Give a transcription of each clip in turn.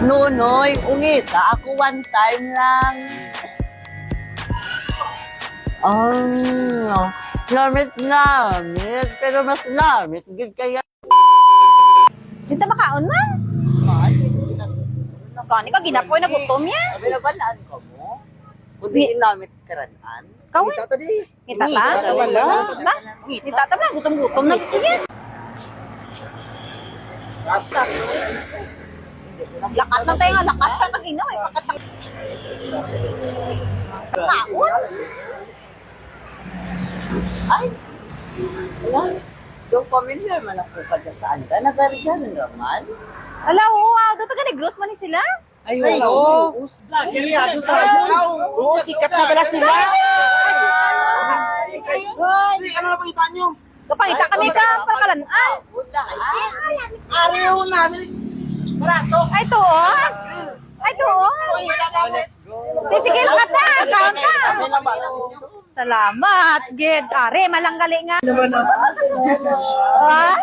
Nunoy, ungita ako one time lang. Lamit, pero mas lamit, gid kaya. Sinta makaon man. Kani ka ginapoy na gutom yan. Sabi na balaan ko mo? Kundi lamit karanan. Kawin. Tata di. Ngitata? Wala. Na? Ngitata na, gutom-gutom na gutom yan. Lakat na tayo nga, lakat ka tag-ino eh. Lakat na. Kaon? Ay, wala. Doon familiar man ako ka dyan sa anda. Nagarjan naman. Ala, wow, doon taga Negros man ni sila? Ay, oo. Iya, doon sa Oo, sikat na bala sila. Ay, ano na ba iba nyo? Kapangita kami ka, palakalanaan. Ariyo namin. Ay, tuon. Ay, tuon. Sige, lakat na. Kaon ka. Salamat, Gid. Are, malanggali nga. Ah?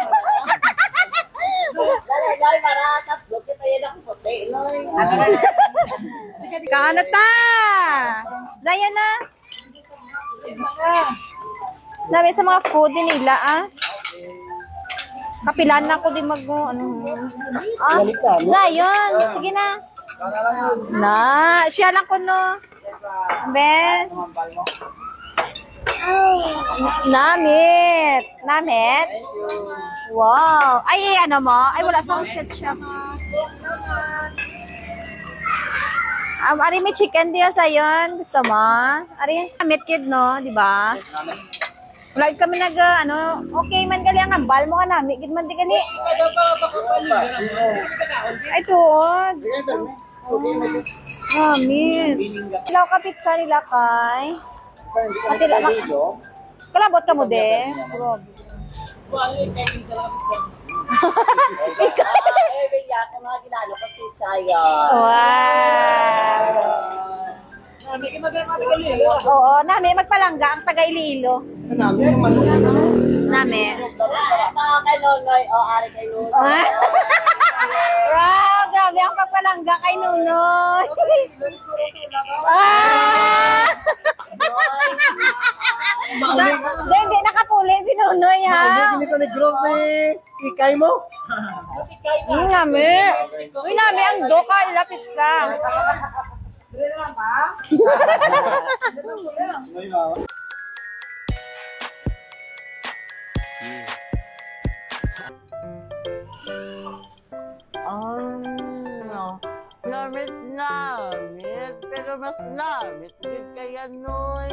Kaanat ta. Daya na. Dami sa mga food din nila, ah. Kapilan na ako din mag, ano. Ah, Zion. Sige na. Na, siya lang ko, no. Ben. Namit. Namit? Wow. Ay, ano mo? Ay, wala sa ketchup. Ari may chicken diya sa yon. Gusto mo? Ari, namit kid, no? Di ba? Wala kami nag, ano, okay man gali ang ambal mo nga namit. Gid man di gali. Ay, tuod. Namit. Ilaw ka pizza nila kay. Pati lang. Kalabot ka mo, de. Wow. Oo, nami magpalangga ang taga Iloilo. Nami. Kay Nonoy, o ari kay Nonoy. Wow, grabe ang pagpalangga kay Nunoy. Ah! Hindi nakapuli si Nunoy, ha? Hindi sa Negros eh. Ikay mo. Nami. Uy, nami ang doka ilapit sa. Lamit, pero mas lamit. Gid kaya, Noy.